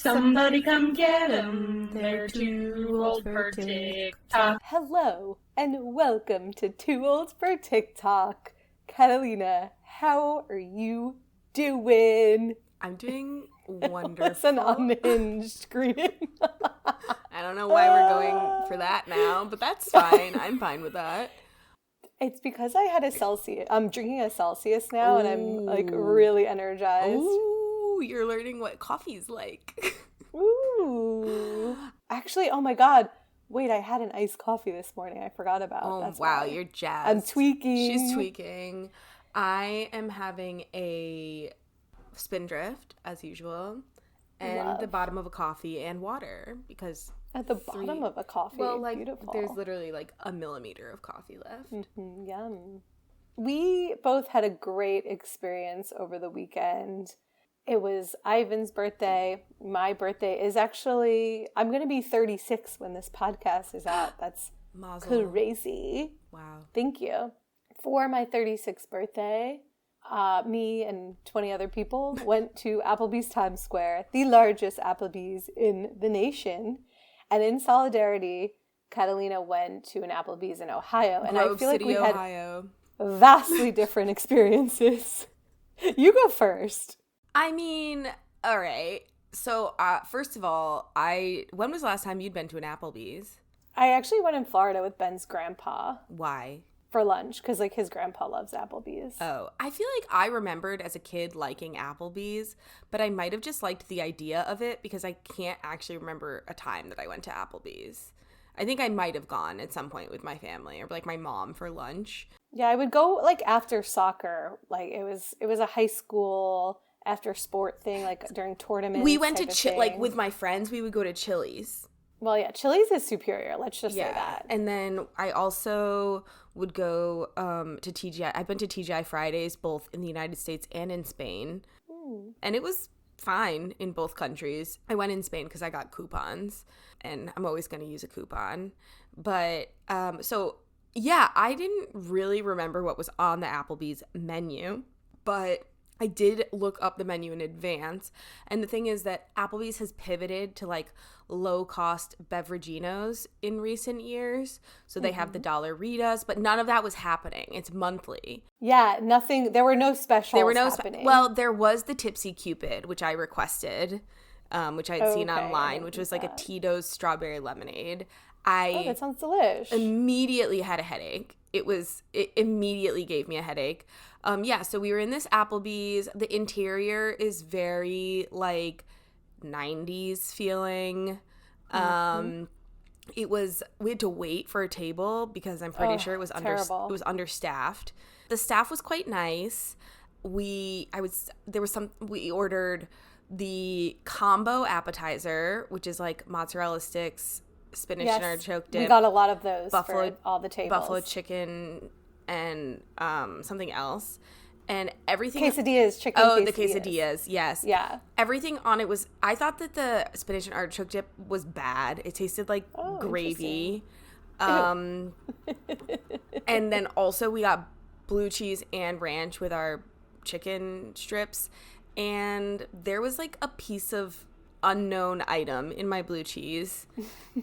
Somebody come get 'em. They're too old for TikTok. Hello, and welcome to Too Old for TikTok. Catalina, how are you doing? I'm doing wonderful. That's an unhinged scream. I don't know why we're going for that now, but that's fine. I'm fine with that. It's because I had a Celsius. I'm drinking a Celsius now, and I'm like really energized. Ooh, you're learning what coffee's like. Ooh. Actually, oh my God. Wait, I had an iced coffee this morning. I forgot about. Oh, That's wow, why. you're jazzed. I'm tweaking. She's tweaking. I am having a Spindrift, as usual, and the bottom of a coffee and water, because... At the bottom of a coffee. Well, like, beautiful. there's literally like a millimeter of coffee left. Mm-hmm, yum. We both had a great experience over the weekend. It was Ivan's birthday. My birthday is actually, I'm going to be 36 when this podcast is out. That's crazy. Wow. Thank you. For my 36th birthday, me and 20 other people went to Applebee's Times Square, the largest Applebee's in the nation. And in solidarity, Catalina went to an Applebee's in Ohio. And Grove I feel like City, we had Ohio. Vastly different experiences. You go first. I mean, all right. So, first of all, when was the last time you'd been to an Applebee's? I actually went in Florida with Ben's grandpa. Why? For lunch, because like his grandpa loves Applebee's. Oh, I feel like I remembered as a kid liking Applebee's, but I might have just liked the idea of it because I can't actually remember a time that I went to Applebee's. I think I might have gone at some point with my family or like my mom for lunch. Yeah, I would go like after soccer. Like it was a high school after sport thing, like during tournaments. We went to like with my friends, we would go to Chili's. Well, yeah, Chili's is superior. Let's just say that. And then I also would go to TGI. I've been to TGI Fridays both in the United States and in Spain. And it was fine in both countries. I went in Spain because I got coupons, and I'm always going to use a coupon. But so, yeah, I didn't really remember what was on the Applebee's menu, but I did look up the menu in advance. And the thing is that Applebee's has pivoted to like low-cost beveraginos in recent years. So they have the Dollaritas, but none of that was happening. It's monthly. Yeah, nothing. There were no specials happening. Well, there was the Tipsy Cupid, which I requested, which I had seen online, which was like a Tito's strawberry lemonade. That sounds delish. Immediately had a headache. It immediately gave me a headache. So we were in this Applebee's. The interior is very like 90s feeling. We had to wait for a table because I'm pretty sure it was understaffed. The staff was quite nice. We ordered the combo appetizer, which is like mozzarella sticks, spinach and artichoke dip. We got a lot of those for all the tables. Buffalo chicken and something else. And everything... Quesadillas, chicken quesadillas. Oh, the quesadillas, yes. Yeah. Everything on it was... I thought that the spinach and artichoke dip was bad. It tasted like gravy. And then also we got blue cheese and ranch with our chicken strips. And there was like a piece of unknown item in my blue cheese,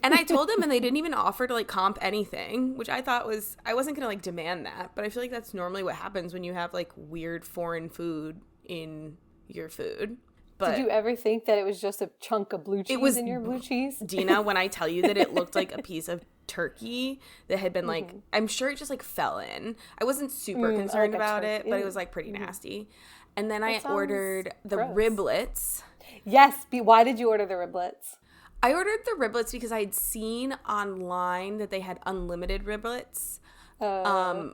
and I told them, and they didn't even offer to like comp anything, which I thought was, I wasn't gonna like demand that, but I feel like that's normally what happens when you have like weird foreign food in your food. But did you ever think that it was just a chunk of blue cheese in your blue cheese? Dina, when I tell you that it looked like a piece of turkey that had been like, I'm sure it just like fell in. I wasn't super concerned about it, but it was like pretty nasty. And then I ordered the riblets. Yes. Why did you order the riblets? I ordered the riblets because I had seen online that they had unlimited riblets,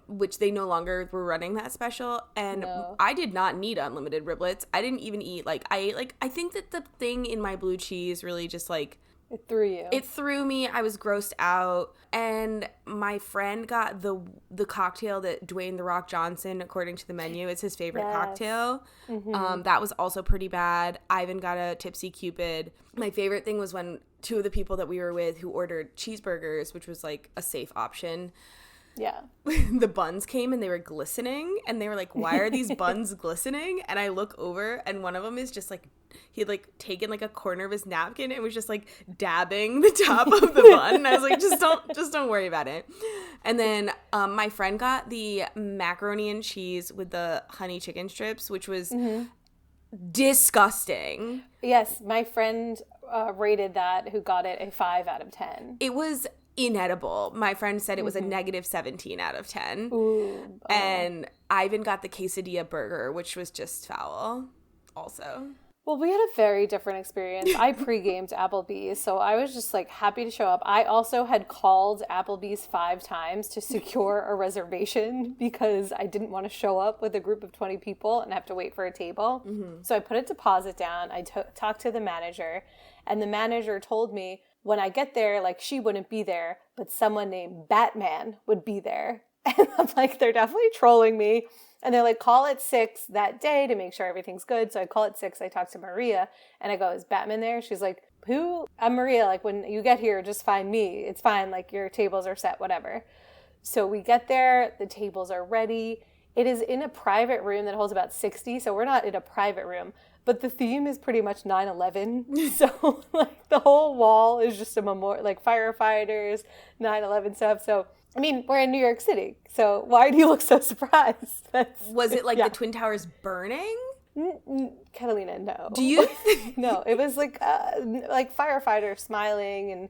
which they no longer were running that special. And I did not need unlimited riblets. I didn't even eat, I think that the thing in my blue cheese really just like... It threw you. It threw me. I was grossed out. And my friend got the cocktail that Dwayne "The Rock" Johnson, according to the menu, it's his favorite cocktail. That was also pretty bad. Ivan got a Tipsy Cupid. My favorite thing was when two of the people that we were with who ordered cheeseburgers, which was like a safe option, Yeah. the buns came and they were glistening, and they were like, why are these buns glistening? And I look over, and one of them is just like, he had like taken like a corner of his napkin and was just like dabbing the top of the bun. And I was like, just don't worry about it. And then my friend got the macaroni and cheese with the honey chicken strips, which was disgusting. Yes, my friend rated that, who got it, a 5 out of 10. It was inedible. My friend said it was a negative 17 out of 10. Ooh, And Ivan got the quesadilla burger, which was just foul also. Well, we had a very different experience. I pre-gamed Applebee's, so I was just like happy to show up. I also had called Applebee's 5 times to secure a reservation because I didn't want to show up with a group of 20 people and have to wait for a table. So I put a deposit down. I talked to the manager, and the manager told me when I get there, like, she wouldn't be there, but someone named Batman would be there. And I'm like, they're definitely trolling me. And they're like, call at 6 that day to make sure everything's good. So I call at 6. I talk to Maria and I go, is Batman there? She's like, who? I'm Maria. Like, when you get here, just find me. It's fine. Like, your tables are set, whatever. So we get there. The tables are ready. It is in a private room that holds about 60. So we're not in a private room. But the theme is pretty much 9/11. So, like, the whole wall is just a memorial, like, firefighters, 9/11 stuff. So, I mean, we're in New York City, so why do you look so surprised? Was it like the Twin Towers burning? Catalina, no. Do you? No, it was like firefighters smiling, and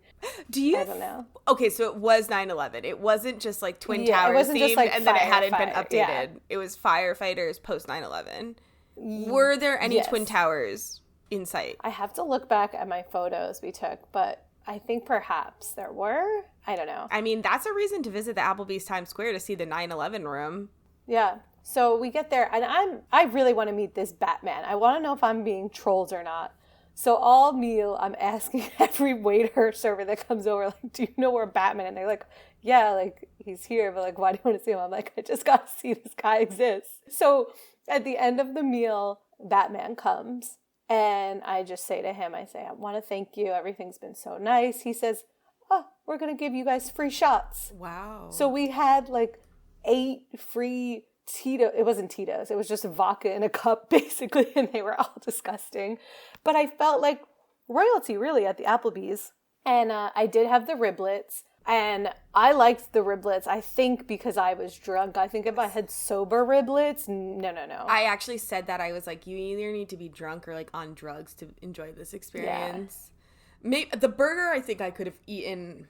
I don't know. Okay, so it was 9/11. It wasn't just like Twin Towers it wasn't themed, just, like, and then it hadn't been updated. Yeah. It was firefighters post 9/11. Were there any Twin Towers in sight? I have to look back at my photos we took, but I think perhaps there were. I don't know. I mean, that's a reason to visit the Applebee's Times Square, to see the 9/11 room. Yeah. So we get there, and I really want to meet this Batman. I want to know if I'm being trolled or not. So all meal, I'm asking every waiter or server that comes over, like, do you know where Batman? And they're like, yeah, like, he's here, but like, why do you want to see him? I'm like, I just got to see this guy exists. So at the end of the meal, Batman comes. And I just say to him, I say, I want to thank you. Everything's been so nice. He says, oh, we're going to give you guys free shots. Wow. So we had like 8 free Tito's. It wasn't Tito's. It was just vodka in a cup, basically. And they were all disgusting. But I felt like royalty, really, at the Applebee's. And I did have the riblets. And I liked the riblets, I think, because I was drunk. I think if I had sober riblets, no. I actually said that. I was like, you either need to be drunk or like on drugs to enjoy this experience. Yeah. Maybe the burger, I think I could have eaten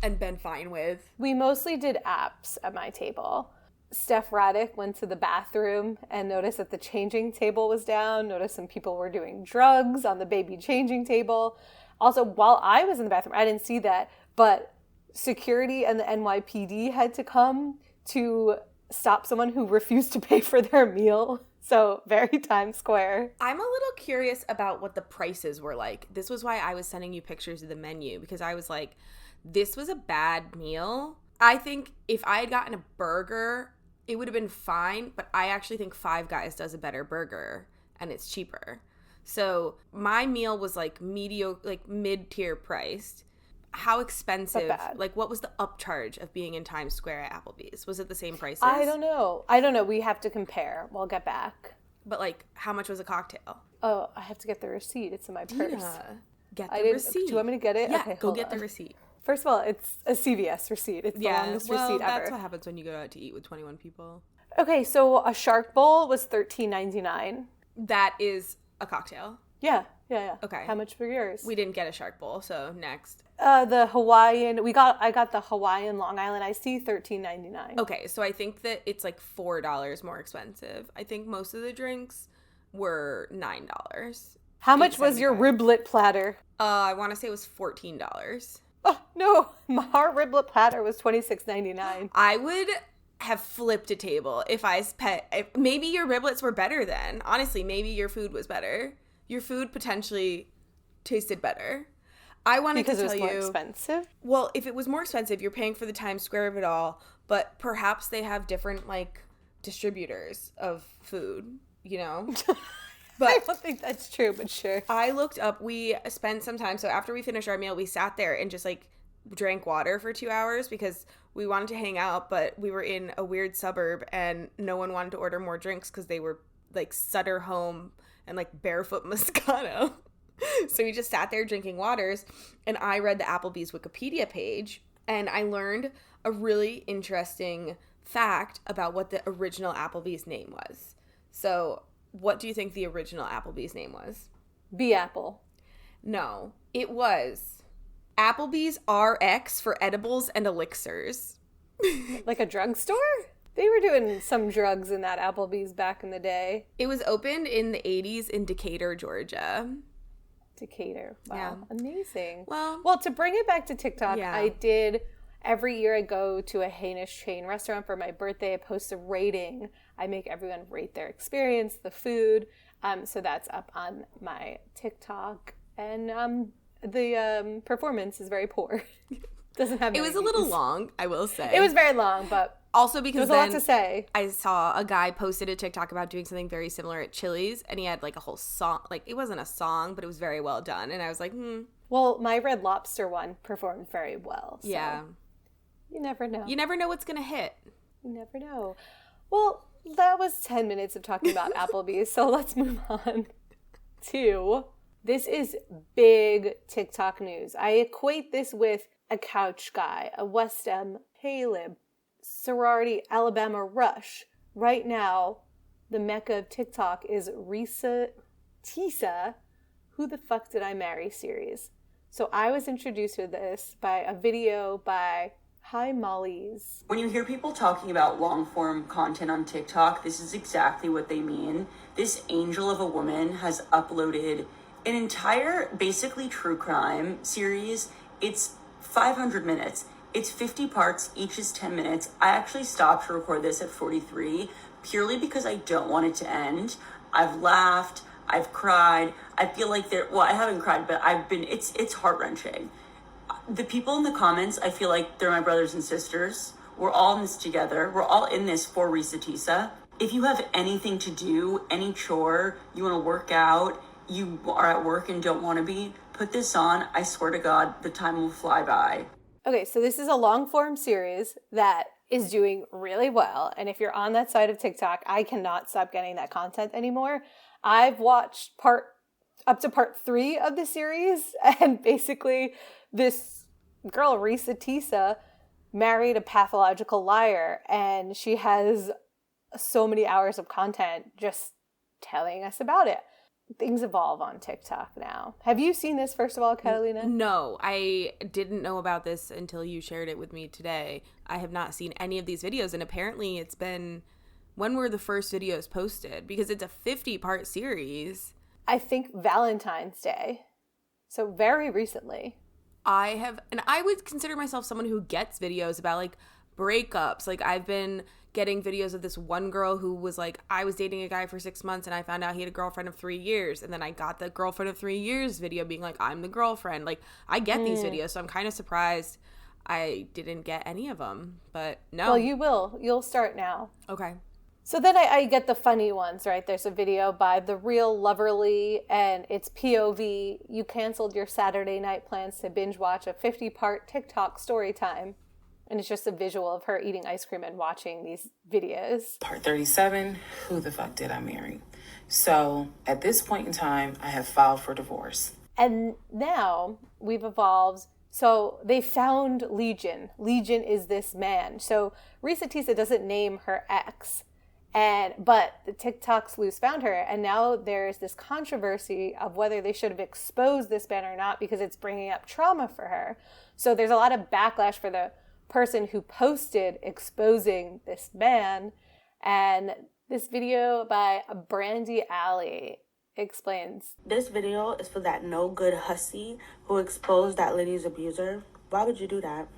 and been fine with. We mostly did apps at my table. Steph Raddick went to the bathroom and noticed that the changing table was down, noticed some people were doing drugs on the baby changing table. Also, while I was in the bathroom, I didn't see that, but security and the NYPD had to come to stop someone who refused to pay for their meal. So very Times Square. I'm a little curious about what the prices were like. This was why I was sending you pictures of the menu, because I was like, this was a bad meal. I think if I had gotten a burger, it would have been fine, but I actually think Five Guys does a better burger and it's cheaper. So my meal was like mid-tier priced. How expensive, like, what was the upcharge of being in Times Square at Applebee's? Was it the same prices? I don't know. We have to compare. We'll get back. But, like, how much was a cocktail? Oh, I have to get the receipt. It's in my purse. Yeah. Get the receipt. Do you want me to get it? Yeah, okay, go get the receipt. First of all, it's a CVS receipt. It's the longest receipt ever. That's what happens when you go out to eat with 21 people. Okay, so a shark bowl was $13.99. That is a cocktail. Yeah. Okay. How much for yours? We didn't get a shark bowl, so next. The Hawaiian, I got the Hawaiian Long Island iced tea, $13.99. Okay, so I think that it's like $4 more expensive. I think most of the drinks were $9. How much was your riblet platter? I want to say it was $14. Oh, no. Our riblet platter was $26.99. I would have flipped a table if maybe your riblets were better then. Honestly, maybe your food was better. Your food potentially tasted better. I wanted to tell you. Because it was more expensive? Well, if it was more expensive, you're paying for the Times Square of it all, but perhaps they have different, like, distributors of food, you know? But I don't think that's true, but sure. I looked up, we spent some time, so after we finished our meal, we sat there and just, like, drank water for 2 hours because we wanted to hang out, but we were in a weird suburb and no one wanted to order more drinks because they were like Sutter Home and like Barefoot Moscato. So we just sat there drinking waters, and I read the Applebee's Wikipedia page, and I learned a really interesting fact about what the original Applebee's name was. So what do you think the original Applebee's name was? B Apple. No, it was Applebee's RX for edibles and elixirs. Like a drugstore? They were doing some drugs in that Applebee's back in the day. It was opened in the 80s in Decatur, Georgia. Decatur. Wow. Yeah. Amazing. Well, to bring it back to TikTok, yeah. I did, every year I go to a heinous chain restaurant for my birthday. I post a rating. I make everyone rate their experience, the food. So that's up on my TikTok. And the performance is very poor. Doesn't have it was a little long, I will say. It was very long, but also because there's a lot to say. I saw a guy posted a TikTok about doing something very similar at Chili's, and he had like a whole song. Like, it wasn't a song, but it was very well done. And I was like, Well, my Red Lobster one performed very well. So yeah. You never know. You never know what's going to hit. You never know. Well, that was 10 minutes of talking about Applebee's, so let's move on to... This is big TikTok news. I equate this with a couch guy, a West End Caleb, sorority Alabama Rush. Right now, the mecca of TikTok is Reesa, Teesa, Who the Fuck Did I Marry series. So I was introduced to this by a video by Hi Molly's. When you hear people talking about long-form content on TikTok, this is exactly what they mean. This angel of a woman has uploaded an entire, basically true crime series. It's 500 minutes. It's 50 parts, each is 10 minutes. I actually stopped to record this at 43 purely because I don't want it to end. I've laughed, I've cried. I feel like I haven't cried, but it's heart-wrenching. The people in the comments, I feel like they're my brothers and sisters. We're all in this together. We're all in this for Reesa Teesa. If you have anything to do, any chore, you want to work out, you are at work and don't want to be, put this on. I swear to God, the time will fly by. Okay, so this is a long-form series that is doing really well. And if you're on that side of TikTok, I cannot stop getting that content anymore. I've watched up to part 3 of the series, and basically this girl, Reesa Teesa, married a pathological liar, and she has so many hours of content just telling us about it. Things evolve on TikTok now. Have you seen this, first of all, Catalina? No, I didn't know about this until you shared it with me today. I have not seen any of these videos, and apparently it's been... When were the first videos posted? Because it's a 50-part series. I think Valentine's Day. So very recently. I would consider myself someone who gets videos about, like, breakups. Like, I've been getting videos of this one girl who was like, I was dating a guy for 6 months and I found out he had a girlfriend of 3 years. And then I got the girlfriend of 3 years video being like, I'm the girlfriend. Like, I get these videos, so I'm kind of surprised I didn't get any of them. But no. Well, you will. You'll start now. Okay. So then I get the funny ones, right? There's a video by The Real Loverly, and it's POV. You canceled your Saturday night plans to binge watch a 50-part TikTok story time. And it's just a visual of her eating ice cream and watching these videos. Part 37, who the fuck did I marry? So at this point in time, I have filed for divorce. And now we've evolved. So they found Legion. Legion is this man. So Reesa Teesa doesn't name her ex. But the TikTok sleuths found her, and now there's this controversy of whether they should have exposed this man or not because it's bringing up trauma for her. So there's a lot of backlash for the person who posted exposing this man. And this video by Brandy Alley explains. This video is for that no good hussy who exposed that lady's abuser. Why would you do that?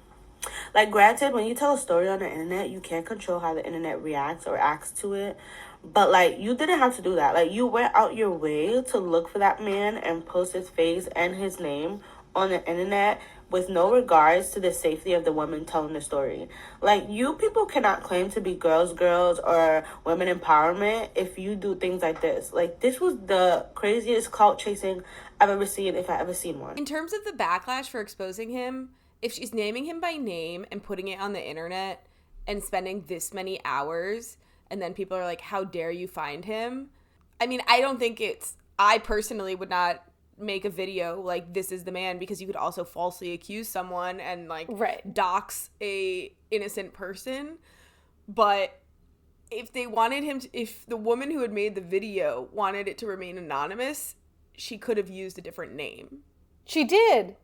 Like, granted, when you tell a story on the internet, you can't control how the internet reacts or acts to it. But, like, you didn't have to do that. Like, you went out your way to look for that man and post his face and his name on the internet with no regards to the safety of the woman telling the story. Like, you people cannot claim to be girls or women empowerment if you do things like this. Like, this was the craziest clout chasing I've ever seen, if I ever seen one. In terms of the backlash for exposing him, if she's naming him by name and putting it on the internet and spending this many hours, and then people are like, how dare you find him? I mean, I personally would not make a video like, this is the man, because you could also falsely accuse someone and like dox a innocent person. But if they wanted him to, if the woman who had made the video wanted it to remain anonymous, she could have used a different name. She did.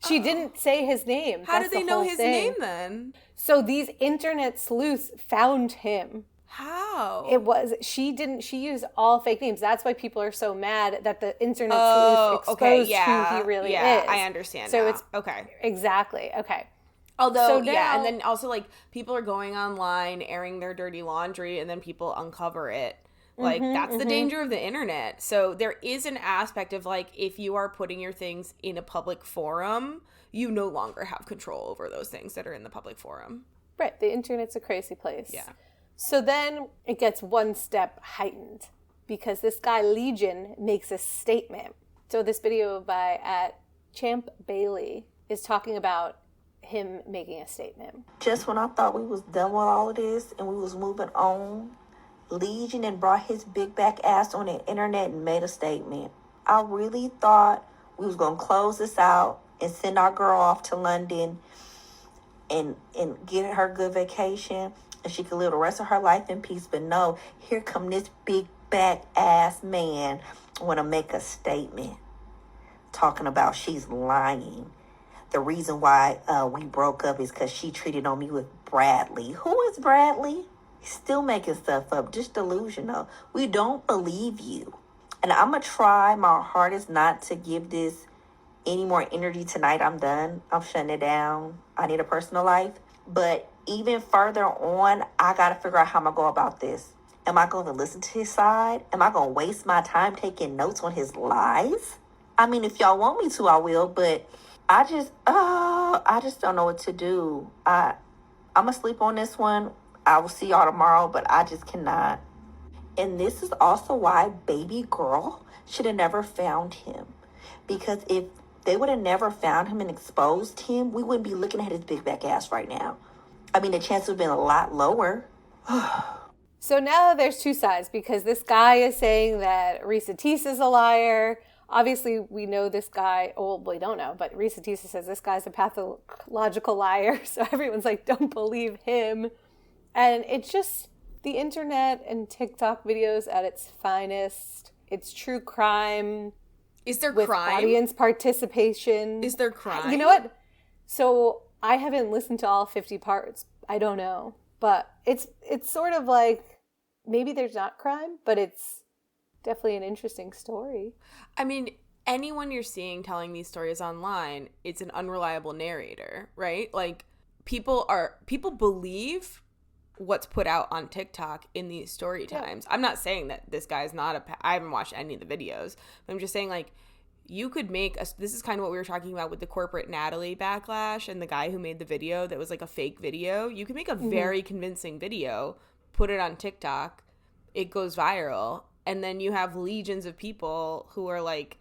She didn't say his name. How did they know his name then? So these internet sleuths found him. How? She used all fake names. That's why people are so mad that the internet sleuth exposed who he really is. I understand so now. It's okay. Exactly. Okay. Although, so now, yeah, and then also, like, people are going online, airing their dirty laundry, and then people uncover it. Like, that's the danger of the internet. So there is an aspect of, like, if you are putting your things in a public forum, you no longer have control over those things that are in the public forum. Right. The internet's a crazy place. Yeah. So then it gets one step heightened because this guy Legion makes a statement. So this video by Champ Bailey is talking about him making a statement. Just when I thought we was done with all of this and we was moving on, Legion and brought his big back ass on the internet and made a statement. I really thought we was going to close this out and send our girl off to London and get her good vacation and she could live the rest of her life in peace. But no, here come this big back ass man want to make a statement talking about she's lying. The reason why we broke up is because she cheated on me with Bradley. Who is Bradley? He's still making stuff up, just delusional. We don't believe you. And I'm going to try my hardest not to give this any more energy tonight. I'm done. I'm shutting it down. I need a personal life. But even further on, I got to figure out how I'm going to go about this. Am I going to listen to his side? Am I going to waste my time taking notes on his lies? I mean, if y'all want me to, I will, but I just don't know what to do. I'm going to sleep on this one. I will see y'all tomorrow, but I just cannot. And this is also why baby girl should have never found him. Because if they would have never found him and exposed him, we wouldn't be looking at his big back ass right now. I mean, the chance would have been a lot lower. So now there's two sides because this guy is saying that Reesa Teesa's a liar. Obviously, we know this guy, well, we don't know, but Reesa Teesa says this guy's a pathological liar. So everyone's like, don't believe him. And it's just the internet and TikTok videos at its finest. It's true crime. Is there with crime? Audience participation. Is there crime? You know what? So I haven't listened to all 50 parts. I don't know. But it's sort of like, maybe there's not crime, but it's definitely an interesting story. I mean, anyone you're seeing telling these stories online, it's an unreliable narrator, right? Like, people believe what's put out on TikTok in these story times. I'm not saying that this guy's not I haven't watched any of the videos, but I'm just saying, like, you could make this is kind of what we were talking about with the corporate Natalie backlash and the guy who made the video that was like a fake video. You can make a very convincing video, put it on TikTok, it goes viral, and then you have legions of people who are like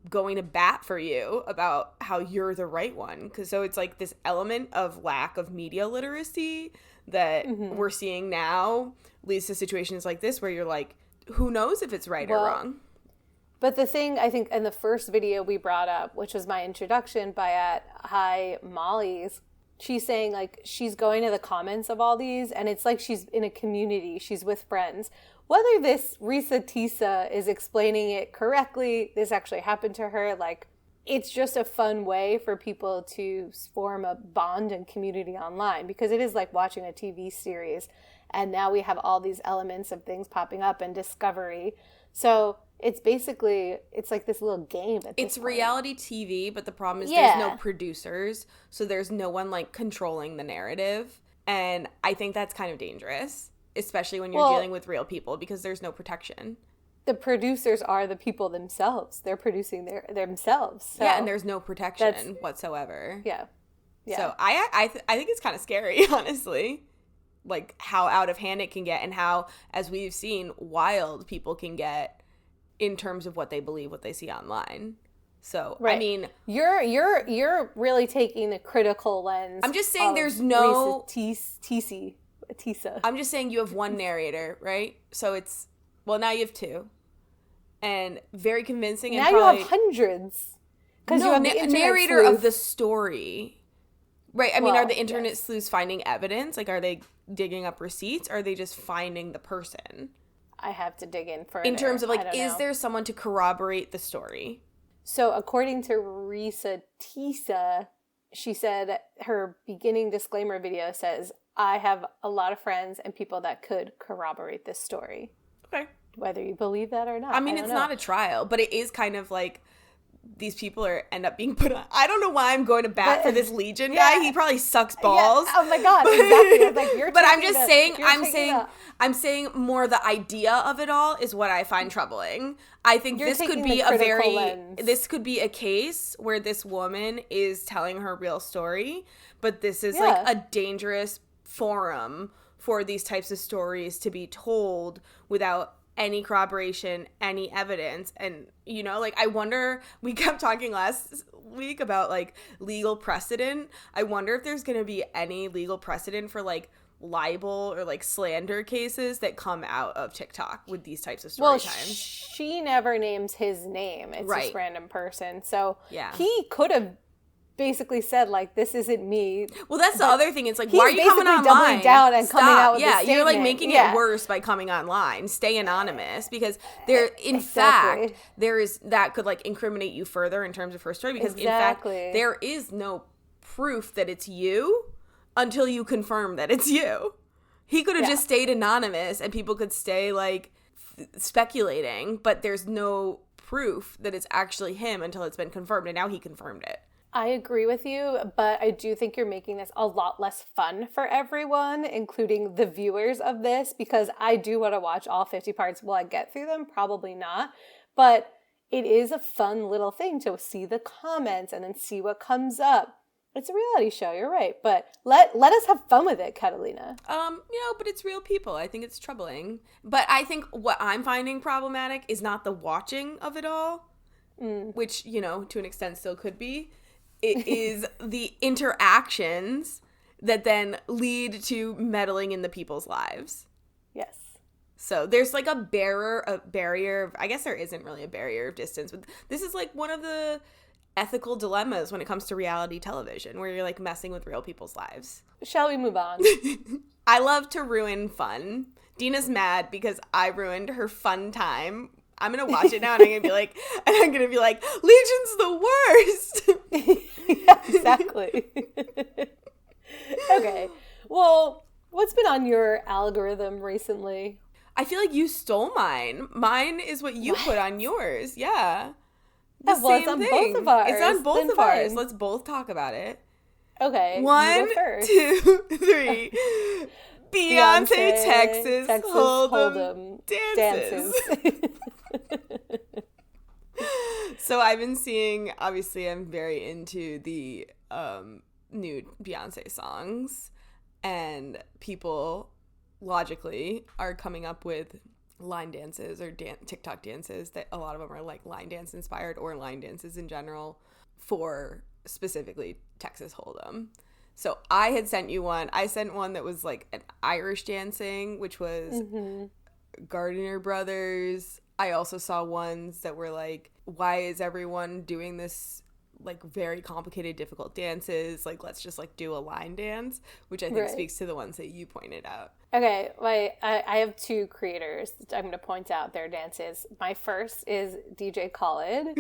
going to bat for you about how you're the right one. So it's like this element of lack of media literacy that we're seeing now leads to situations like this where you're like, who knows if it's right or wrong? But the thing, I think, in the first video we brought up, which was my introduction by Hi Molly's, she's saying, like, she's going to the comments of all these, and it's like she's in a community. She's with friends. Whether this Reesa Teesa is explaining it correctly, this actually happened to her, like, it's just a fun way for people to form a bond and community online, because it is like watching a TV series, and now we have all these elements of things popping up and discovery. So it's basically, it's like this little game at this It's point. reality TV, but the problem is there's no producers, so there's no one, like, controlling the narrative, and I think that's kind of dangerous, especially when you're dealing with real people, because there's no protection. The producers are the people themselves. They're producing themselves. So yeah, and there's no protection whatsoever. Yeah. So I think it's kind of scary, honestly, like how out of hand it can get and how, as we've seen, wild people can get in terms of what they believe, what they see online. So, Right. I mean, you're really taking the critical lens. I'm just saying of there's no Teesa. I'm just saying you have one narrator, right? So it's, well, now you have two. And very convincing. And Now probably, you have hundreds. Because no, you have the internet narrator sleuth. of the story. Right. I mean, Well, are the internet yes. sleuths finding evidence? Like, are they digging up receipts? Or are they just finding the person? I have to dig in further. In terms of, I like, don't is know. there someone to corroborate the story? So according to Reesa Teesa, she said her beginning disclaimer video says, I have a lot of friends and people that could corroborate this story. Okay. Whether you believe that or not. I mean, don't it's know. not a trial, but it is kind of like these people end up being put on. I don't know why I'm going to bat for this Legion guy. He probably sucks balls. Yeah. Oh my God, exactly. I was like, you're But I'm taking just the- saying, you're taking the- I'm saying more the idea of it all is what I find troubling. I think You're this could taking be the a critical lens. this could be a case where this woman is telling her real story, but this is Yeah. like a dangerous forum for these types of stories to be told without any corroboration, any evidence. And, you know, like, I wonder, we kept talking last week about, like, legal precedent. I wonder if there's going to be any legal precedent for, like, libel or, like, slander cases that come out of TikTok with these types of story Well, times. she never names his name. It's Right. just random person. So Yeah. he could have basically said, like, this isn't me. Well, that's the other thing. It's like, he's why are you coming basically online? doubling down and coming out with yeah, this you're like statement. making Yeah. it worse by coming online. Stay anonymous, because there, in Exactly. fact, there is that could like incriminate you further in terms of her story. Because Exactly. in fact, there is no proof that it's you until you confirm that it's you. He could have Yeah. just stayed anonymous, and people could stay like speculating, but there's no proof that it's actually him until it's been confirmed, and now he confirmed it. I agree with you, but I do think you're making this a lot less fun for everyone, including the viewers of this, because I do want to watch all 50 parts. Will I get through them? Probably not. But it is a fun little thing to see the comments and then see what comes up. It's a reality show, you're right. But let us have fun with it, Catalina. But it's real people. I think it's troubling. But I think what I'm finding problematic is not the watching of it all, which, you know, to an extent still could be. It is the interactions that then lead to meddling in the people's lives. Yes. So there's like a barrier. I guess there isn't really a barrier of distance, but this is like one of the ethical dilemmas when it comes to reality television, where you're like messing with real people's lives. Shall we move on? I love to ruin fun. Dina's mad because I ruined her fun time. I'm gonna watch it now, and I'm gonna be like, Legion's the worst. Yeah, exactly. Okay. Well, what's been on your algorithm recently? I feel like you stole mine. Mine is what you put on yours. Yeah. The Yeah, well, it's same on thing. both of ours. It's on both Then of ours. fine. Let's both talk about it. Okay. One, you go first. 2, 3. Beyonce, Texas Hold'em dances. So I've been seeing, obviously I'm very into the new Beyonce songs, and people logically are coming up with line dances or TikTok dances that a lot of them are like line dance inspired, or line dances in general for specifically Texas Hold'em. So I had sent you one. I sent one that was like an Irish dancing, which was Gardner Brothers. I also saw ones that were like, why is everyone doing this like very complicated, difficult dances? Like, let's just like do a line dance, which I think Right. speaks to the ones that you pointed out. Okay, I have two creators that I'm going to point out their dances. My first is DJ Khaled.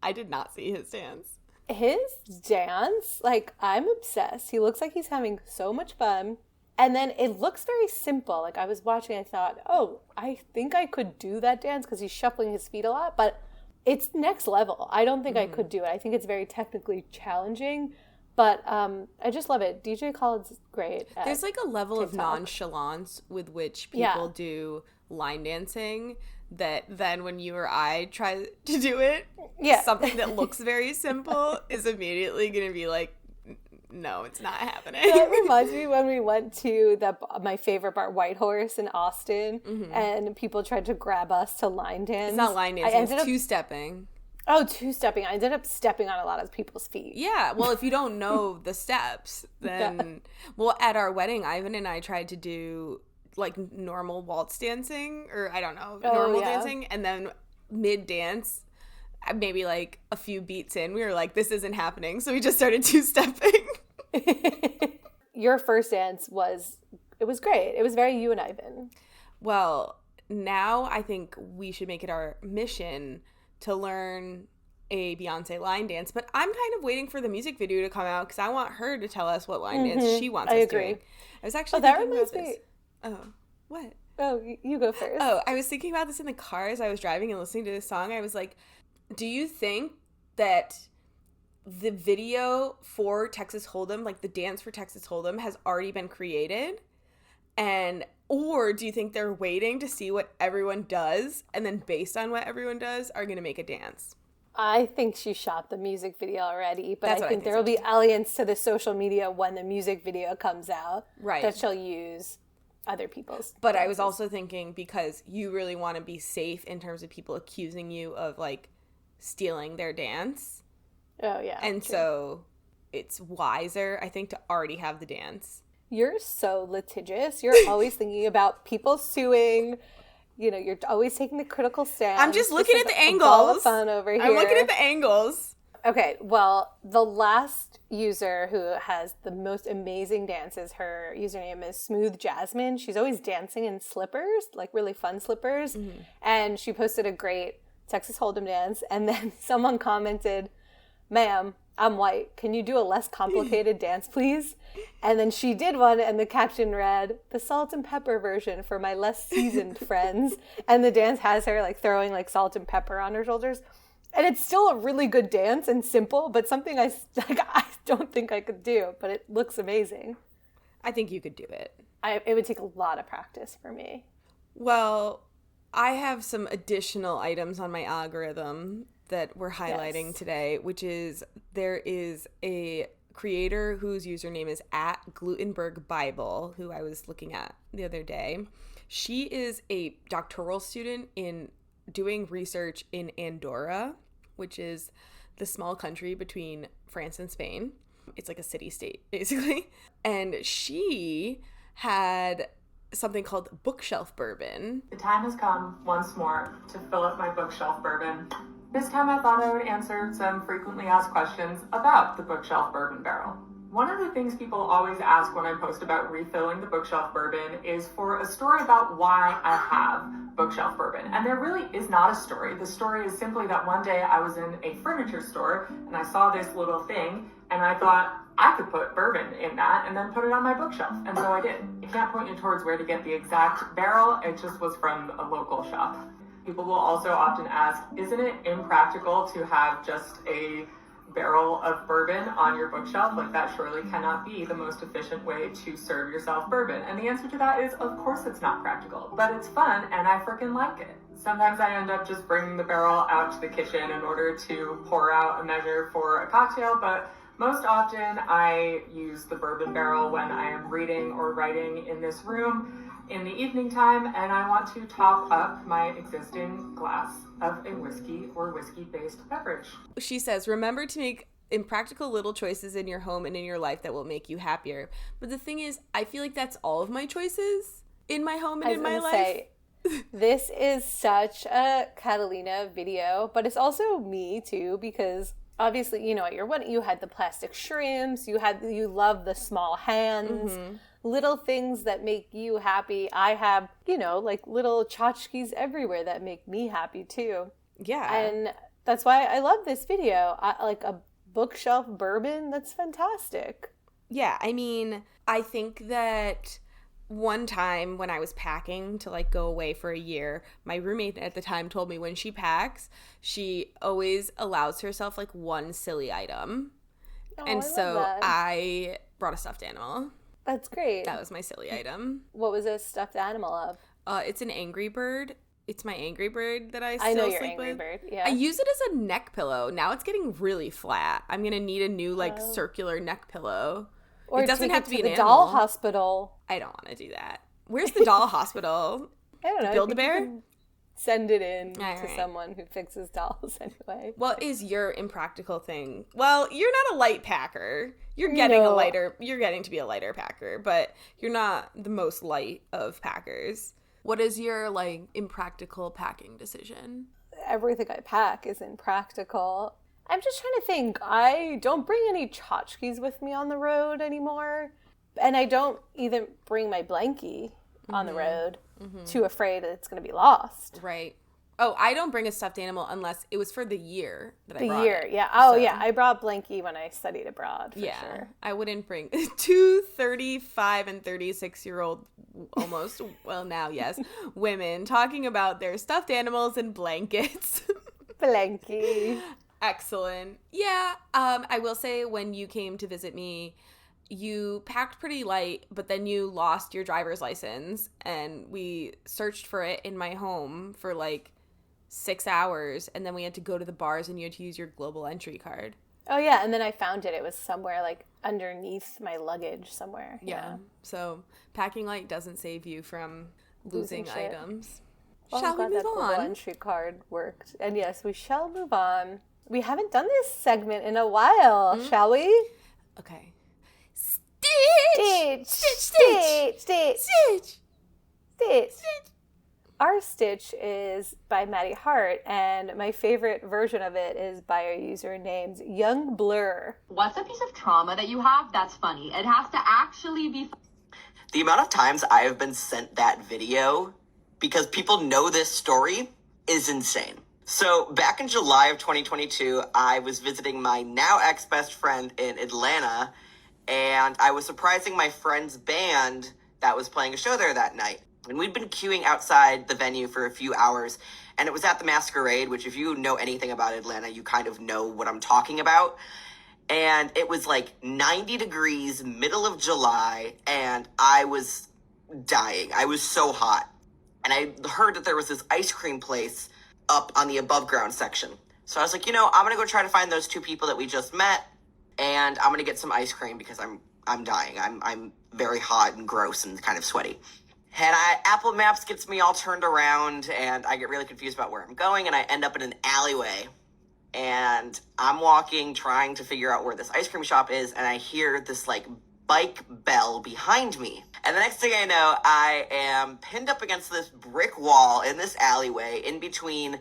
I did not see his dance. His dance, like, I'm obsessed. He looks like he's having so much fun. And then it looks very simple. Like, I was watching, I thought, oh, I think I could do that dance because he's shuffling his feet a lot. But it's next level. I don't think I could do it. I think it's very technically challenging. But I just love it. DJ Khaled's great. There's like a level of TikTok. nonchalance with which people Yeah. do line dancing that then when you or I try to do it, Yeah. something that looks very simple is immediately going to be like, no, it's not happening. That reminds me when we went to my favorite bar, White Horse in Austin, and people tried to grab us to line dance. It's not line I dancing, ended it's up two-stepping. Oh, two-stepping. I ended up stepping on a lot of people's feet. Yeah, well, if you don't know the steps, then... Well, at our wedding, Ivan and I tried to do, like, normal waltz dancing, or I don't know, normal dancing, and then mid-dance, maybe, like, a few beats in, we were like, this isn't happening, so we just started two-stepping. Your first dance was great. It was very you and Ivan. Well, now I think we should make it our mission to learn a Beyonce line dance, but I'm kind of waiting for the music video to come out because I want her to tell us what line dance she wants us doing. I was actually thinking about this. Oh, what? Oh, you go first. Oh, I was thinking about this in the car as I was driving and listening to this song. I was like, do you think that the video for Texas Hold'em, like the dance for Texas Hold'em, has already been created? Or do you think they're waiting to see what everyone does, and then based on what everyone does, are going to make a dance? I think she shot the music video already, but I think there will so be elements to the social media when the music video comes out that she'll use other people's. But dances. I was also thinking, because you really want to be safe in terms of people accusing you of, like, stealing their dance. Oh, yeah. And so it's wiser, I think, to already have the dance. You're so litigious. You're always thinking about people suing. You know, you're always taking the critical stand. I'm just looking at the angles. Ball of fun over here. I'm looking at the angles. Okay, well, the last user who has the most amazing dances, her username is Smooth Jasmine. She's always dancing in slippers, like really fun slippers. Mm-hmm. And she posted a great Texas Hold'em dance. And then someone commented, "Ma'am, I'm white. Can you do a less complicated dance, please?" And then she did one, and the caption read, "The salt and pepper version for my less seasoned friends." And the dance has her, like, throwing, like, salt and pepper on her shoulders. And it's still a really good dance and simple, but something I don't think I could do, but it looks amazing. I think you could do it. It would take a lot of practice for me. Well, I have some additional items on my algorithm that we're highlighting today, which is there is a creator whose username is @GlutenbergBible, who I was looking at the other day. She is a doctoral student in doing research in Andorra, which is the small country between France and Spain. It's like a city-state, basically. And she had something called bookshelf bourbon. The time has come once more to fill up my bookshelf bourbon. This time I thought I would answer some frequently asked questions about the bookshelf bourbon barrel. One of the things people always ask when I post about refilling the bookshelf bourbon is for a story about why I have bookshelf bourbon. And there really is not a story. The story is simply that one day I was in a furniture store and I saw this little thing and I thought I could put bourbon in that and then put it on my bookshelf. And so I did. I can't point you towards where to get the exact barrel. It just was from a local shop. People will also often ask, isn't it impractical to have just a barrel of bourbon on your bookshelf? Like, that surely cannot be the most efficient way to serve yourself bourbon. And the answer to that is, of course it's not practical, but it's fun and I freaking like it. Sometimes I end up just bringing the barrel out to the kitchen in order to pour out a measure for a cocktail, but most often I use the bourbon barrel when I am reading or writing in this room in the evening time, and I want to top up my existing glass of a whiskey or whiskey-based beverage. She says, remember to make impractical little choices in your home and in your life that will make you happier. But the thing is, I feel like that's all of my choices in my home and in my life. This is such a Catalina video, but it's also me too, because obviously, you know, at your wedding, you had the plastic shrimps, you love the small hands, little things that make you happy. I have, you know, like little tchotchkes everywhere that make me happy too. Yeah. And that's why I love this video. Like a bookshelf bourbon, that's fantastic. Yeah, I mean, I think that one time when I was packing to, like, go away for a year, my roommate at the time told me when she packs, she always allows herself, like, one silly item. Oh, and so I brought a stuffed animal. That's great. That was my silly item. What was a stuffed animal of? It's an Angry Bird. It's my Angry Bird that I still I know sleep your Angry with. Bird, yeah. I use it as a neck pillow. Now it's getting really flat. I'm going to need a new, like, circular neck pillow. Or it doesn't have to be the an doll animal. hospital. I don't want to do that. Where's the doll hospital? I don't know. Build-A-Bear? send it in All to right. someone who fixes dolls anyway. What is your impractical thing? Well, you're not a light packer. You're getting No. you're getting to be a lighter packer, but you're not the most light of packers. What is your, like, impractical packing decision? Everything I pack is impractical. I'm just trying to think. I don't bring any tchotchkes with me on the road anymore. And I don't even bring my blankie on the road. Too afraid that it's going to be lost. Right. Oh, I don't bring a stuffed animal unless it was for the year that I brought it. Yeah. Oh, So- yeah. I brought blankie when I studied abroad, for Yeah, sure. I wouldn't bring two 35 and 36-year-old almost, well, now, yes, women talking about their stuffed animals and blankets. Blankie. Excellent. Yeah, I will say when you came to visit me, you packed pretty light, but then you lost your driver's license, and we searched for it in my home for like 6 hours, and then we had to go to the bars and you had to use your global entry card. Oh, yeah. And then I found it. It was somewhere like underneath my luggage somewhere. Yeah. So packing light doesn't save you from losing shit. items. Well, Shall I'm we glad move that global on? entry card worked. And yes, we shall move on. We haven't done this segment in a while, shall we? Okay. Stitch! Stitch! Our Stitch is by Maddie Hart, and my favorite version of it is by a user named Young Blur. What's a piece of trauma that you have that's funny? It has to actually be The amount of times I have been sent that video because people know this story is insane. So back in July of 2022, I was visiting my now ex-best friend in Atlanta, and I was surprising my friend's band that was playing a show there that night. And we'd been queuing outside the venue for a few hours, and it was at the Masquerade, which if you know anything about Atlanta, you kind of know what I'm talking about. And it was like 90 degrees, middle of July, and I was dying. I was so hot. And I heard that there was this ice cream place up on the above ground section. So I was like, I'm going to go try to find those two people that we just met, and I'm going to get some ice cream because I'm dying. I'm very hot and gross and kind of sweaty. And Apple Maps gets me all turned around, and I get really confused about where I'm going, and I end up in an alleyway. And I'm walking, trying to figure out where this ice cream shop is, and I hear this, like, bike bell behind me. And the next thing I know, I am pinned up against this brick wall in this alleyway, in between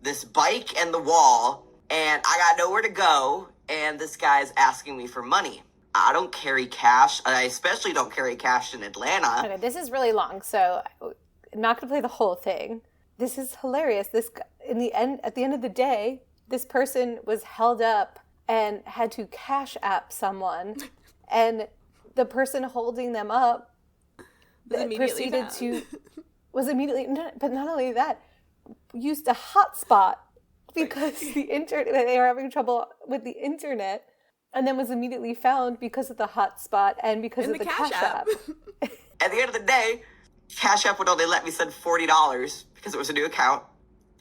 this bike and the wall, and I got nowhere to go, and this guy's asking me for money. I don't carry cash. I especially don't carry cash in Atlanta. Okay, this is really long, so I'm not going to play the whole thing. This is hilarious. At the end of the day, this person was held up and had to Cash App someone, and the person holding them up was immediately, but not only that, used a hotspot because they were having trouble with the internet, and then was immediately found because of the hotspot and because of the Cash App. At the end of the day, Cash App would only let me send $40 because it was a new account.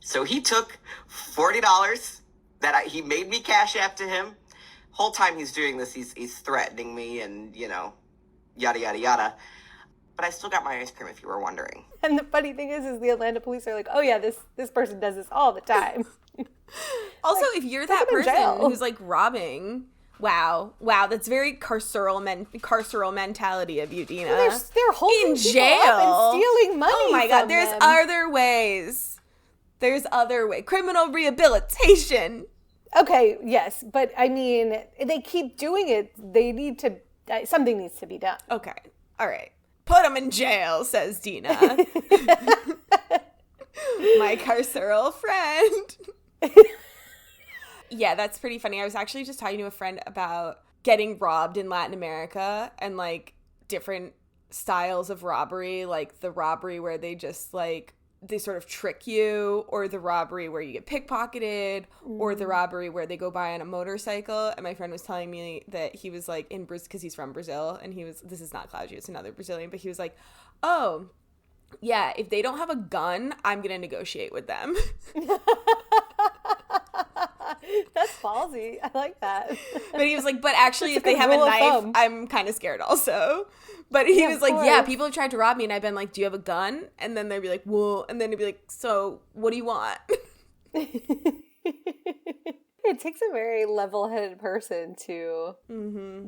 So he took $40 that he made me Cash App to him. Whole time he's doing this, he's threatening me and, yada, yada, yada. But I still got my ice cream, if you were wondering. And the funny thing is the Atlanta police are like, oh yeah, this person does this all the time. Also, if you're that them in person jail. who's, like, robbing... Wow, that's very carceral mentality of you, Dina. They're holding in people jail up and stealing money. Oh my God, from there's them. other ways. There's other way. Criminal rehabilitation. Okay, yes, but I mean, they keep doing it. They need to. Something needs to be done. Okay, all right. Put them in jail, says Dina. My carceral friend. Yeah, that's pretty funny. I was actually just talking to a friend about getting robbed in Latin America and, like, different styles of robbery, like the robbery where they just, like, they sort of trick you, or the robbery where you get pickpocketed, or the robbery where they go by on a motorcycle. And my friend was telling me that he was, like, in Brazil, because he's from Brazil, and this is not Claudio, it's another Brazilian, but he was like, oh, yeah, if they don't have a gun, I'm going to negotiate with them. That's ballsy. I like that. But he was like, but actually, That's if a they good have a rule of knife, thumb. I'm kind of scared also. But he Yeah, was of like, yeah, course. people have tried to rob me, and I've been like, do you have a gun? And then they'd be like, well, and then he'd be like, so what do you want? It takes a very level-headed person to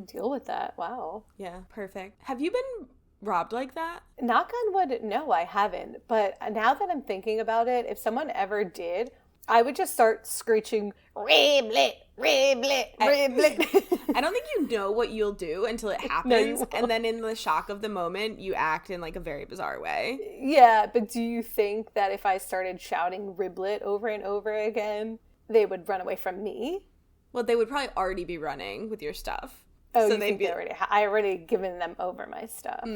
deal with that. Wow. Yeah, perfect. Have you been robbed like that? Knock on wood, no, I haven't. But now that I'm thinking about it, if someone ever did, I would just start screeching, riblet, riblet, riblet. I don't think you know what you'll do until it happens. And then in the shock of the moment, you act in like a very bizarre way. Yeah, but do you think that if I started shouting riblet over and over again, they would run away from me? Well, they would probably already be running with your stuff. Oh, so you think be... they already I already given them over my stuff.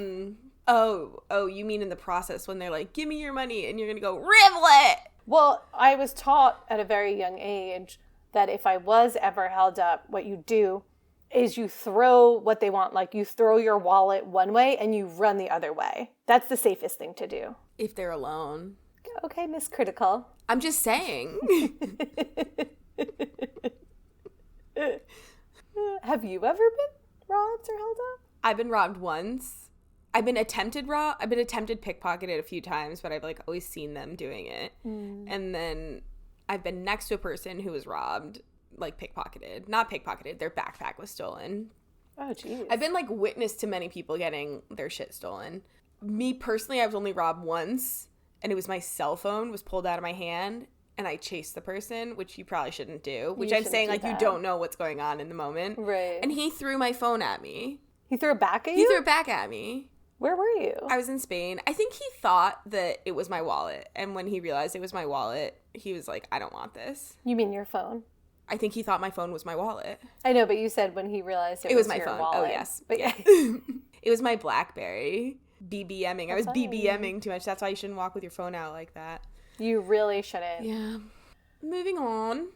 Oh, you mean in the process when they're like, give me your money, and you're going to go, riblet! Well, I was taught at a very young age that if I was ever held up, what you do is you throw what they want. Like, you throw your wallet one way and you run the other way. That's the safest thing to do. If they're alone. Okay, Miss Critical. I'm just saying. Have you ever been robbed or held up? I've been robbed once. I've been attempted pickpocketed a few times, but I've like always seen them doing it. And then I've been next to a person who was robbed, like pickpocketed. Not pickpocketed, their backpack was stolen. Oh, geez. I've been like witness to many people getting their shit stolen. Me personally, I was only robbed once, and it was my cell phone was pulled out of my hand, and I chased the person, which you probably shouldn't do. Which I'm saying, like, you don't know what's going on in the moment. Right. And he threw my phone at me. He threw it back at you? He threw it back at me. Where were you? I was in Spain. I think he thought that it was my wallet. And when he realized it was my wallet, he was like, I don't want this. You mean your phone? I think he thought my phone was my wallet. I know, but you said when he realized it was my your phone. wallet. Oh, yes. But yeah. It was my BlackBerry. BBMing. I was That's BBMing too much. That's why you shouldn't walk with your phone out like that. You really shouldn't. Yeah. Moving on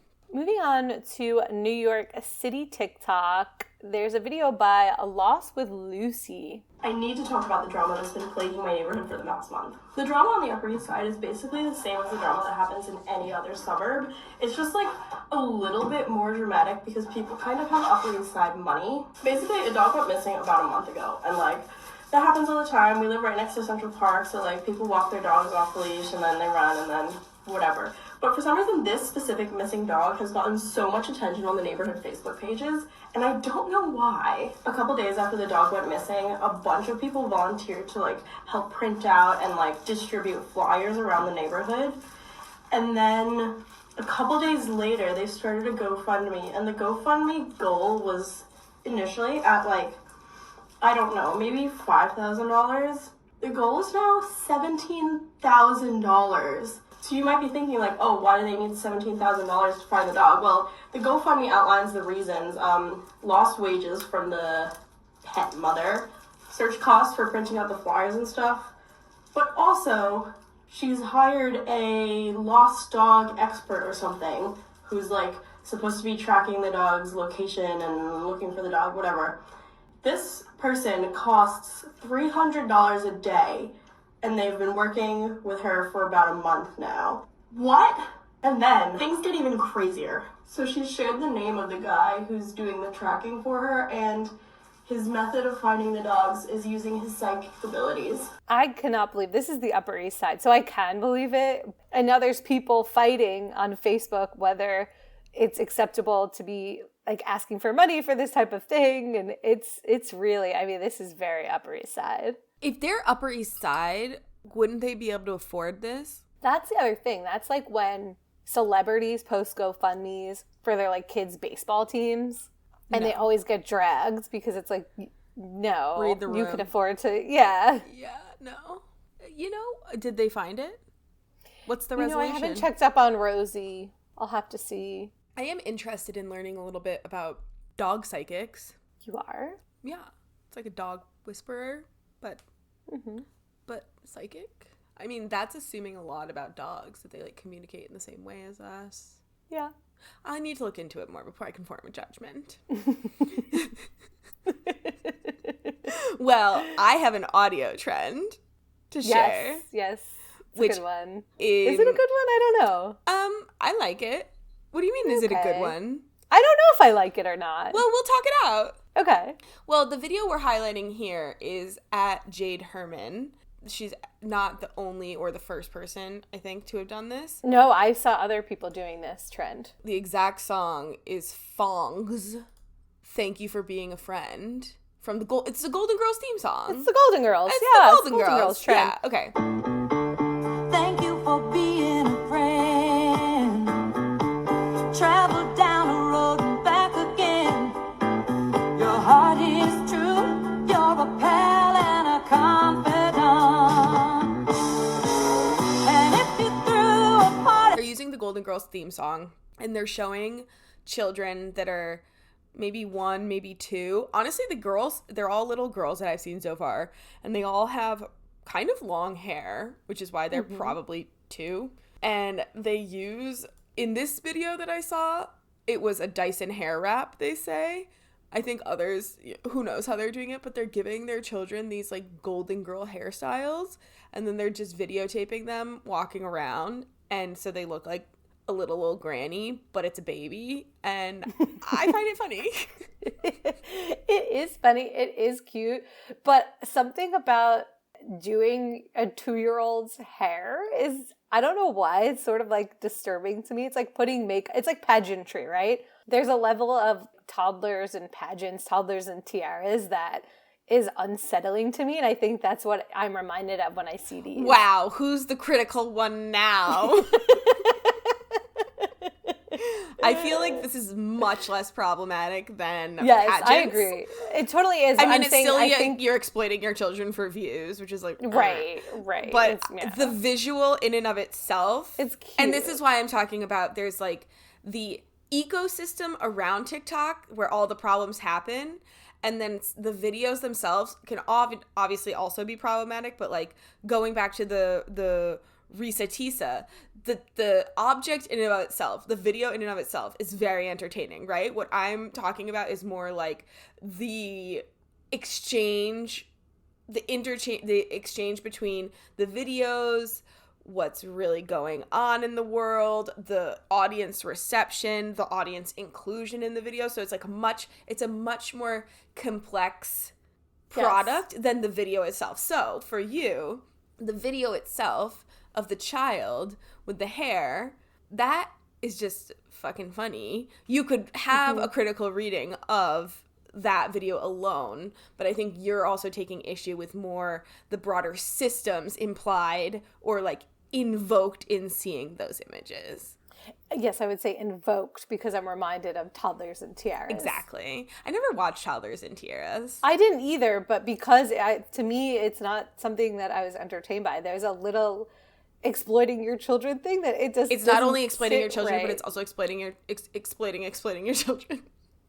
to New York City TikTok. There's a video by A Loss with Lucy. I need to talk about the drama that's been plaguing my neighborhood for the past month. The drama on the Upper East Side is basically the same as the drama that happens in any other suburb. It's just like a little bit more dramatic because people kind of have Upper East Side money. Basically, a dog went missing about a month ago, and like, that happens all the time. We live right next to Central Park, so like people walk their dogs off the leash and then they run and then whatever. But for some reason, this specific missing dog has gotten so much attention on the neighborhood Facebook pages, and I don't know why. A couple days after the dog went missing, a bunch of people volunteered to like help print out and like distribute flyers around the neighborhood. And then a couple days later, they started a GoFundMe, and the GoFundMe goal was initially at like, I don't know, maybe $5,000. The goal is now $17,000. So you might be thinking like, oh, why do they need $17,000 to find the dog? Well, the GoFundMe outlines the reasons. Lost wages from the pet mother, search costs for printing out the flyers and stuff, but also she's hired a lost dog expert or something who's like supposed to be tracking the dog's location and looking for the dog, whatever. This person costs $300 a day, and they've been working with her for about a month now. What? And then things get even crazier. So she shared the name of the guy who's doing the tracking for her, and his method of finding the dogs is using his psychic abilities. I cannot believe this is the Upper East Side, so I can believe it. And now there's people fighting on Facebook whether it's acceptable to be like asking for money for this type of thing, and it's really, I mean, this is very Upper East Side. If they're Upper East Side, wouldn't they be able to afford this? That's the other thing. That's like when celebrities post GoFundMes for their like kids' baseball teams, and they always get dragged because it's like, no, read the room. You can afford to, yeah. Yeah, no. You know, did they find it? What's the resolution? I haven't checked up on Rosie. I'll have to see. I am interested in learning a little bit about dog psychics. You are? Yeah. It's like a dog whisperer, but psychic. I mean, that's assuming a lot about dogs, that they like communicate in the same way as us. Yeah. I need to look into it more before I can form a judgment. Well, I have an audio trend to share. Yes. It's which a good one. Is it a good one? I don't know. I like it. What do you mean, is it a good one? I don't know if I like it or not. Well, we'll talk it out. Okay. Well, the video we're highlighting here is at Jade Herman. She's not the only or the first person, I think, to have done this. No, I saw other people doing this trend. The exact song is Fong's Thank You for Being a Friend. From it's the Golden Girls theme song. It's the Golden Girls. It's yeah, the it's Golden Girls trend. Yeah, okay. Thank you for being a friend. Travel down the road and back again. Your heart is true. You're a pal and a confidant. And if you threw a party. They're using the Golden Girls theme song, and they're showing children that are maybe 1, maybe 2. Honestly, the girls, they're all little girls that I've seen so far, and they all have kind of long hair, which is why they're probably 2. And they use, in this video that I saw, it was a Dyson hair wrap, they say. I think others, who knows how they're doing it, but they're giving their children these like Golden Girl hairstyles, and then they're just videotaping them walking around, and so they look like a little old granny, but it's a baby, and I find it funny. It is funny. It is cute, but something about doing a 2-year-old's hair is, I don't know why, it's sort of like disturbing to me. It's like putting it's like pageantry, right? There's a level of toddlers and pageants, toddlers and tiaras that is unsettling to me, and I think that's what I'm reminded of when I see these. Wow, who's the critical one now? I feel like this is much less problematic than pageants. I agree. It totally is. I mean, I think you're exploiting your children for views, which is like... Right. But the visual in and of itself... It's cute. And this is why I'm talking about there's like the ecosystem around TikTok where all the problems happen, and then the videos themselves can obviously also be problematic, but like going back to the Reesa Teesa, the object in and of itself, the video in and of itself is very entertaining, right? What I'm talking about is more like the exchange between the videos, what's really going on in the world, the audience reception, the audience inclusion in the video. So it's like it's a much more complex product than the video itself. So for you, the video itself of the child with the hair, that is just fucking funny. You could have a critical reading of that video alone, but I think you're also taking issue with more the broader systems implied or like invoked in seeing those images. Yes, I would say invoked, because I'm reminded of Toddlers and Tiaras. Exactly. I never watched Toddlers and Tiaras. I didn't either, but because to me, it's not something that I was entertained by. There's a little exploiting your children thing that it's not only exploiting your children, right. but it's also exploiting your children.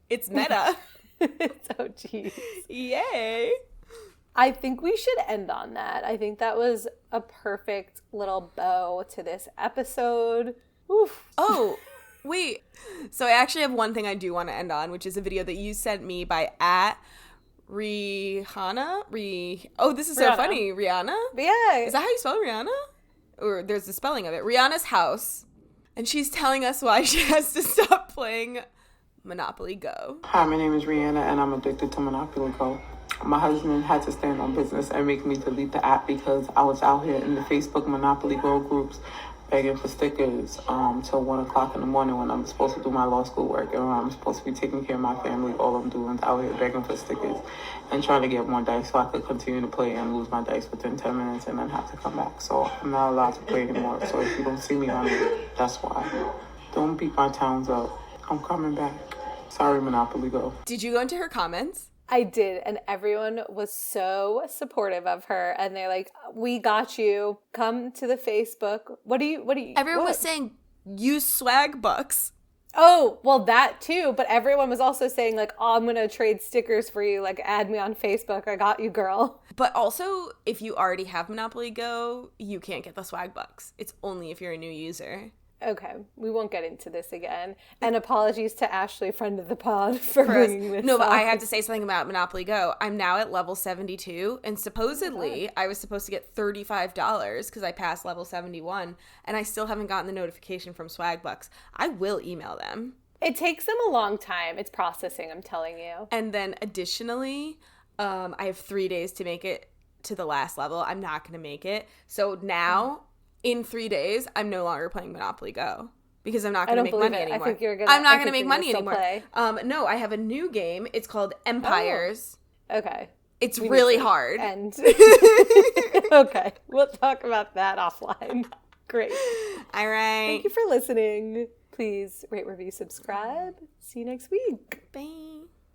It's meta. So geez. Yay. I think we should end on that. I think that was a perfect little bow to this episode. Oof. Oh, wait. So I actually have one thing I do want to end on, which is a video that you sent me by @Rihanna. Oh, this is so funny. Rihanna? Yeah. Is that how you spell Rihanna? Or there's the spelling of it. Rihanna's house. And she's telling us why she has to stop playing Monopoly Go. Hi, my name is Rihanna, and I'm addicted to Monopoly Go. My husband had to stand on business and make me delete the app because I was out here in the Facebook Monopoly Go groups begging for stickers till 1 o'clock in the morning when I'm supposed to do my law school work and when I'm supposed to be taking care of my family. All I'm doing is out here begging for stickers and trying to get more dice so I could continue to play and lose my dice within 10 minutes and then have to come back. So I'm not allowed to play anymore. So if you don't see me on it, that's why. Don't beat my towns up. I'm coming back. Sorry, Monopoly Go. Did you go into her comments? I did, and everyone was so supportive of her, and they're like, "We got you. Come to the Facebook." What do you? Everyone was saying use swag bucks. Oh, well, that too. But everyone was also saying like, "Oh, I'm gonna trade stickers for you. Like, add me on Facebook. I got you, girl." But also, if you already have Monopoly Go, you can't get the swag bucks. It's only if you're a new user. Okay, we won't get into this again. And apologies to Ashley, friend of the pod, for bringing this but up. I have to say something about Monopoly Go. I'm now at level 72, and supposedly I was supposed to get $35 because I passed level 71, and I still haven't gotten the notification from Swagbucks. I will email them. It takes them a long time. It's processing, I'm telling you. And then additionally, I have 3 days to make it to the last level. I'm not going to make it. So now... in 3 days, I'm no longer playing Monopoly Go because I'm not going to make money anymore. I think you're I'm not going to make money anymore. No, I have a new game. It's called Empires. Oh. Okay. It's really hard. And okay, we'll talk about that offline. Great. All right. Thank you for listening. Please rate, review, subscribe. See you next week. Bye.